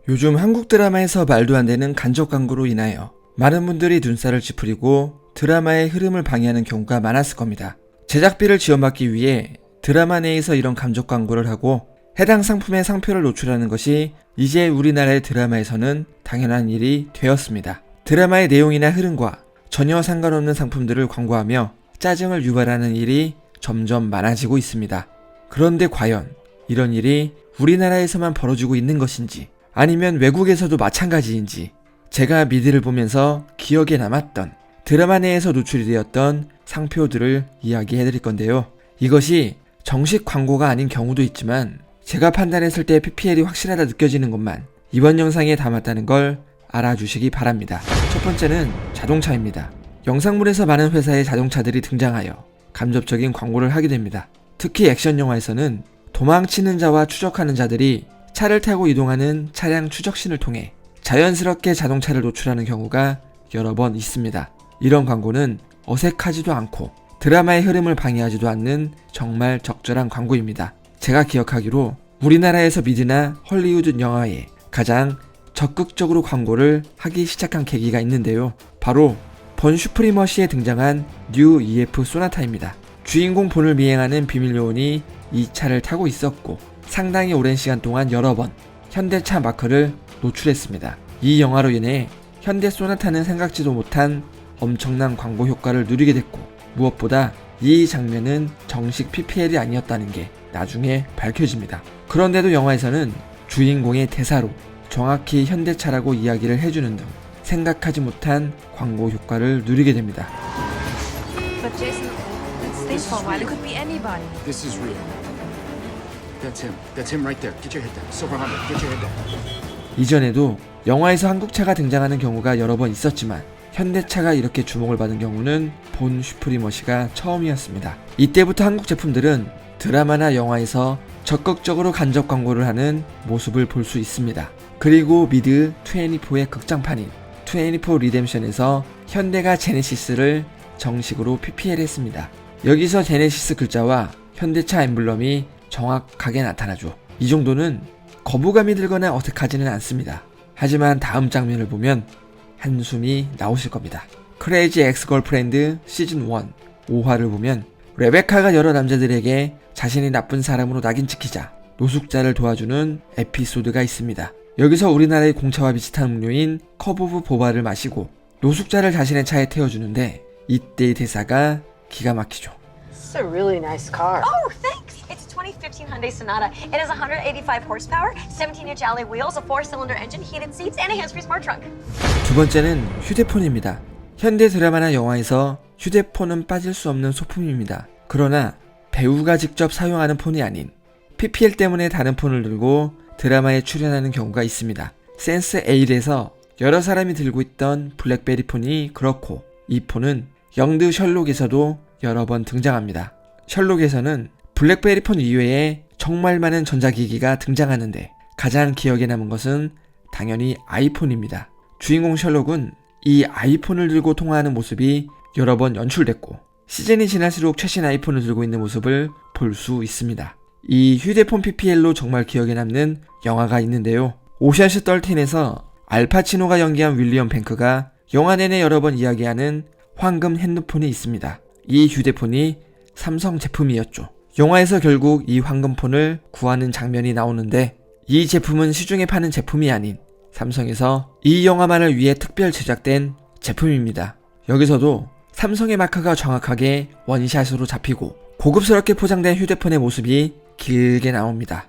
요즘 한국 드라마에서 말도 안 되는 간접 광고로 인하여 많은 분들이 눈살을 찌푸리고 드라마의 흐름을 방해하는 경우가 많았을 겁니다. 제작비를 지원받기 위해 드라마 내에서 이런 간접 광고를 하고 해당 상품의 상표를 노출하는 것이 이제 우리나라의 드라마에서는 당연한 일이 되었습니다. 드라마의 내용이나 흐름과 전혀 상관없는 상품들을 광고하며 짜증을 유발하는 일이 점점 많아지고 있습니다. 그런데 과연 이런 일이 우리나라에서만 벌어지고 있는 것인지 아니면 외국에서도 마찬가지인지 제가 미드를 보면서 기억에 남았던 드라마 내에서 노출이 되었던 상표들을 이야기해드릴 건데요. 이것이 정식 광고가 아닌 경우도 있지만 제가 판단했을 때 PPL이 확실하다 느껴지는 것만 이번 영상에 담았다는 걸 알아주시기 바랍니다. 첫 번째는 자동차입니다. 영상물에서 많은 회사의 자동차들이 등장하여 간접적인 광고를 하게 됩니다. 특히 액션 영화에서는 도망치는 자와 추적하는 자들이 차를 타고 이동하는 차량 추적신을 통해 자연스럽게 자동차를 노출하는 경우가 여러 번 있습니다. 이런 광고는 어색하지도 않고 드라마의 흐름을 방해하지도 않는 정말 적절한 광고입니다. 제가 기억하기로 우리나라에서 미드나 헐리우드 영화에 가장 적극적으로 광고를 하기 시작한 계기가 있는데요. 바로 본 슈프리머시에 등장한 뉴 EF 소나타입니다. 주인공 본을 미행하는 비밀 요원이 이 차를 타고 있었고 상당히 오랜 시간 동안 여러 번 현대차 마크를 노출했습니다. 이 영화로 인해 현대 소나타는 생각지도 못한 엄청난 광고 효과를 누리게 됐고 무엇보다 이 장면은 정식 PPL이 아니었다는 게 나중에 밝혀집니다. 그런데도 영화에서는 주인공의 대사로 정확히 현대차라고 이야기를 해주는 등 생각하지 못한 광고 효과를 누리게 됩니다. But Jason, let's think for a while. It could be anybody. This is real. That's him. That's him right there. Get your head down. Silver Honda. Get your head down. 이전에도 영화에서 한국차가 등장하는 경우가 여러 번 있었지만 현대차가 이렇게 주목을 받은 경우는 본 슈프리머시가 처음이었습니다. 이때부터 한국 제품들은 드라마나 영화에서 적극적으로 간접 광고를 하는 모습을 볼 수 있습니다. 그리고 미드 24의 극장판인 24 리뎀션에서 현대가 제네시스를 정식으로 PPL했습니다. 여기서 제네시스 글자와 현대차 엠블럼이 정확하게 나타나죠. 이 정도는 거부감이 들거나 어색하지는 않습니다. 하지만 다음 장면을 보면 한숨이 나오실 겁니다. 크레이지 엑스 걸프렌드 시즌 1 5화를 보면 레베카가 여러 남자들에게 자신이 나쁜 사람으로 낙인 찍히자 노숙자를 도와주는 에피소드가 있습니다. 여기서 우리나라의 공차와 비슷한 음료인 컵 오브 보바를 마시고 노숙자를 자신의 차에 태워주는데 이때의 대사가 기가 막히죠. It's a really nice car. Oh, thanks. It's a 2015 Hyundai Sonata. It has 185 horsepower, 17-inch alloy wheels, a 4-cylinder engine, heated seats, and a hands-free smart trunk. 두 번째는 휴대폰입니다. 현대 드라마나 영화에서 휴대폰은 빠질 수 없는 소품입니다. 그러나 배우가 직접 사용하는 폰이 아닌 PPL 때문에 다른 폰을 들고 드라마에 출연하는 경우가 있습니다. 센스 8에서 여러 사람이 들고 있던 블랙베리 폰이 그렇고 이 폰은 영드 셜록에서도 여러 번 등장합니다. 셜록에서는 블랙베리 폰 이외에 정말 많은 전자기기가 등장하는데 가장 기억에 남은 것은 당연히 아이폰입니다. 주인공 셜록은 이 아이폰을 들고 통화하는 모습이 여러 번 연출됐고 시즌이 지날수록 최신 아이폰을 들고 있는 모습을 볼 수 있습니다. 이 휴대폰 PPL로 정말 기억에 남는 영화가 있는데요. 오션스 13에서 알파치노가 연기한 윌리엄 뱅크가 영화 내내 여러 번 이야기하는 황금 핸드폰이 있습니다. 이 휴대폰이 삼성 제품이었죠. 영화에서 결국 이 황금폰을 구하는 장면이 나오는데 이 제품은 시중에 파는 제품이 아닌 삼성에서 이 영화만을 위해 특별 제작된 제품입니다. 여기서도 삼성의 마크가 정확하게 원샷으로 잡히고 고급스럽게 포장된 휴대폰의 모습이 길게 나옵니다.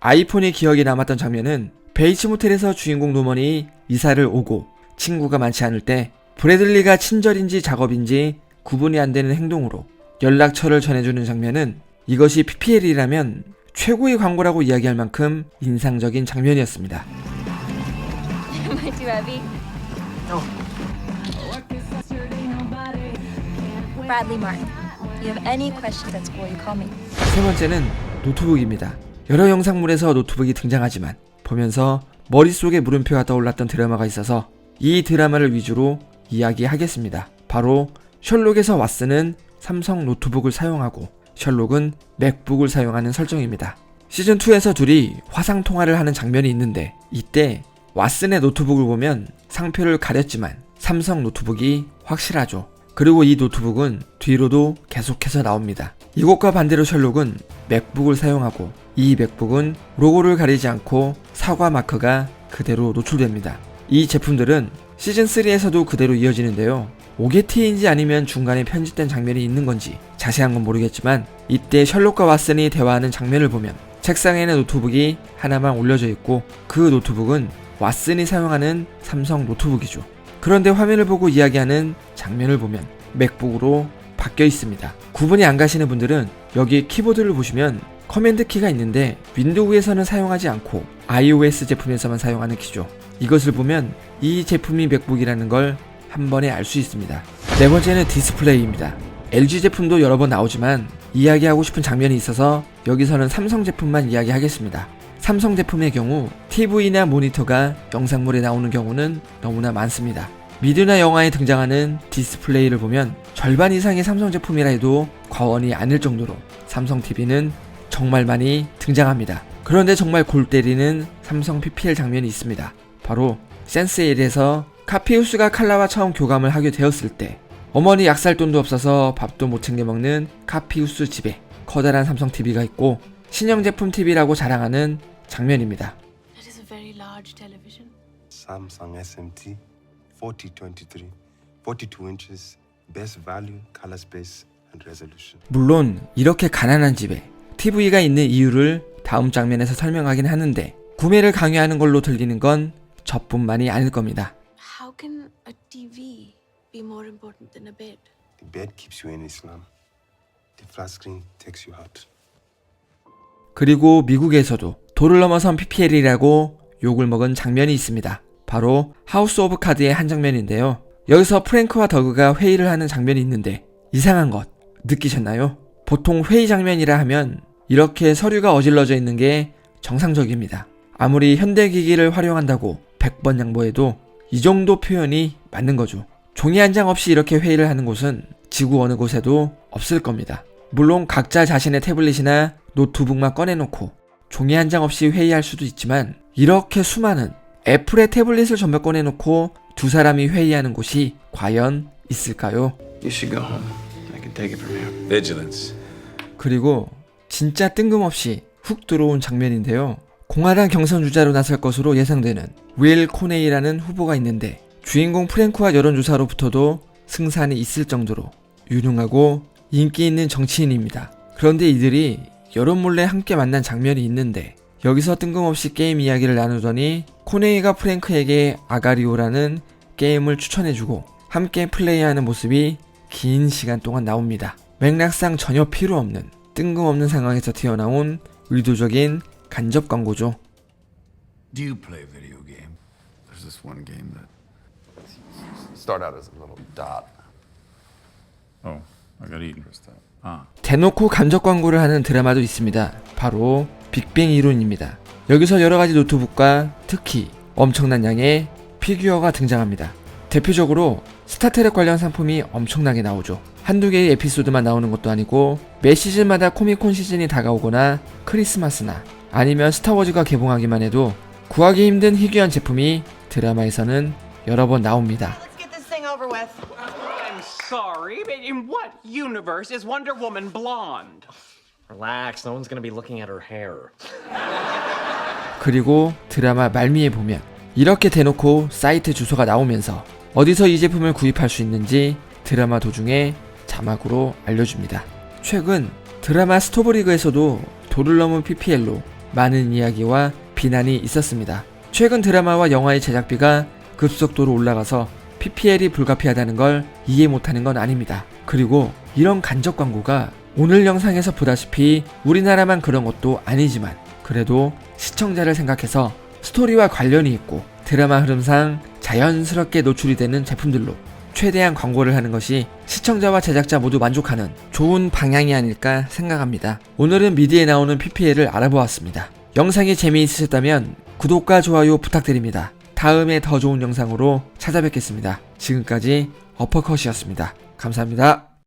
아이폰이 기억에 남았던 장면은 베이츠 모텔에서 주인공 노먼이 이사를 오고 친구가 많지 않을 때 브래들리가 친절인지 작업인지 구분이 안 되는 행동으로 연락처를 전해주는 장면은 이것이 PPL이라면 최고의 광고라고 이야기할 만큼 인상적인 장면이었습니다. Am I too heavy? No. Bradley Martin. You have any questions at school, you call me. 세 번째는 노트북입니다. 여러 영상물에서 노트북이 등장하지만 보면서 머릿속에 물음표가 떠올랐던 드라마가 있어서 이 드라마를 위주로 이야기하겠습니다. 바로 셜록에서 왓슨은 삼성 노트북을 사용하고 셜록은 맥북을 사용하는 설정입니다. 시즌2에서 둘이 화상통화를 하는 장면이 있는데 이때 왓슨의 노트북을 보면 상표를 가렸지만 삼성 노트북이 확실하죠. 그리고 이 노트북은 뒤로도 계속해서 나옵니다. 이것과 반대로 셜록은 맥북을 사용하고 이 맥북은 로고를 가리지 않고 사과 마크가 그대로 노출됩니다. 이 제품들은 시즌3에서도 그대로 이어지는데요. 오게티인지 아니면 중간에 편집된 장면이 있는 건지 자세한 건 모르겠지만 이때 셜록과 왓슨이 대화하는 장면을 보면 책상에는 노트북이 하나만 올려져 있고 그 노트북은 왓슨이 사용하는 삼성 노트북이죠. 그런데 화면을 보고 이야기하는 장면을 보면 맥북으로 바뀌어 있습니다. 구분이 안 가시는 분들은 여기 키보드를 보시면 커맨드 키가 있는데 윈도우에서는 사용하지 않고 iOS 제품에서만 사용하는 키죠. 이것을 보면 이 제품이 맥북이라는 걸 한 번에 알 수 있습니다. 네 번째는 디스플레이입니다. LG 제품도 여러 번 나오지만 이야기하고 싶은 장면이 있어서 여기서는 삼성 제품만 이야기하겠습니다. 삼성 제품의 경우 TV나 모니터가 영상물에 나오는 경우는 너무나 많습니다. 미드나 영화에 등장하는 디스플레이를 보면 절반 이상의 삼성 제품이라 해도 과언이 아닐 정도로 삼성 TV는 정말 많이 등장합니다. 그런데 정말 골 때리는 삼성 PPL 장면이 있습니다. 바로 센스8에서 카피우스가 칼라와 처음 교감을 하게 되었을 때 어머니 약 살 돈도 없어서 밥도 못 챙겨 먹는 카피우스 집에 커다란 삼성 TV가 있고 신형 제품 TV라고 자랑하는 장면입니다. That is a very large television. Samsung SMT 4023, 42 inches, best value, color space and resolution. 물론 이렇게 가난한 집에 TV가 있는 이유를 다음 장면에서 설명하긴 하는데 구매를 강요하는 걸로 들리는 건 저뿐만이 아닐 겁니다. How can a TV be more important than a bed? The bed keeps you in Islam. The flat screen takes you out. 그리고 미국에서도 도를 넘어선 PPL이라고 욕을 먹은 장면이 있습니다. 바로 하우스 오브 카드의 한 장면인데요. 여기서 프랭크와 더그가 회의를 하는 장면이 있는데 이상한 것 느끼셨나요? 보통 회의 장면이라 하면 이렇게 서류가 어질러져 있는 게 정상적입니다. 아무리 현대기기를 활용한다고 100번 양보해도 이 정도 표현이 맞는 거죠. 종이 한 장 없이 이렇게 회의를 하는 곳은 지구 어느 곳에도 없을 겁니다. 물론 각자 자신의 태블릿이나 노트북만 꺼내놓고 종이 한 장 없이 회의할 수도 있지만 이렇게 수많은 애플의 태블릿을 전부 꺼내놓고 두 사람이 회의하는 곳이 과연 있을까요? You should go home. I can take it from here. Vigilance. 그리고 진짜 뜬금없이 훅 들어온 장면인데요. 공화당 경선 주자로 나설 것으로 예상되는 윌 코네이라는 후보가 있는데 주인공 프랭크와 여론조사로부터도 승산이 있을 정도로 유능하고 인기 있는 정치인입니다. 그런데 이들이 여론 몰래 함께 만난 장면이 있는데 여기서 뜬금없이 게임 이야기를 나누더니 코네이가 프랭크에게 아가리오라는 게임을 추천해주고 함께 플레이하는 모습이 긴 시간 동안 나옵니다. 맥락상 전혀 필요 없는 뜬금없는 상황에서 튀어나온 의도적인 간접 광고죠. Do you play video game? There's this one game that Start out as a little dot. oh, I got eaten. 대놓고 간접 광고를 하는 드라마도 있습니다. 바로 빅뱅 이론입니다. 여기서 여러가지 노트북과 특히 엄청난 양의 피규어가 등장합니다. 대표적으로 스타트랙 관련 상품이 엄청나게 나오죠. 한두 개의 에피소드만 나오는 것도 아니고 매 시즌마다 코미콘 시즌이 다가오거나 크리스마스나 아니면 스타워즈가 개봉하기만 해도 구하기 힘든 희귀한 제품이 드라마에서는 여러 번 나옵니다. Let's get this thing over with. I'm sorry, but in what universe is Wonder Woman blonde? Relax, no one's gonna be looking at her hair. 그리고 드라마 말미에 보면 이렇게 대놓고 사이트 주소가 나오면서 어디서 이 제품을 구입할 수 있는지 드라마 도중에 자막으로 알려줍니다. 최근 드라마 스토브리그에서도 도를 넘은 PPL로 많은 이야기와 비난이 있었습니다. 최근 드라마와 영화의 제작비가 급속도로 올라가서 PPL이 불가피하다는 걸 이해 못하는 건 아닙니다. 그리고 이런 간접 광고가 오늘 영상에서 보다시피 우리나라만 그런 것도 아니지만 그래도 시청자를 생각해서 스토리와 관련이 있고 드라마 흐름상 자연스럽게 노출이 되는 제품들로 최대한 광고를 하는 것이 시청자와 제작자 모두 만족하는 좋은 방향이 아닐까 생각합니다. 오늘은 미디에 나오는 PPL을 알아보았습니다. 영상이 재미있으셨다면 구독과 좋아요 부탁드립니다. 다음에 더 좋은 영상으로 찾아뵙겠습니다. 지금까지 어퍼컷이었습니다. 감사합니다.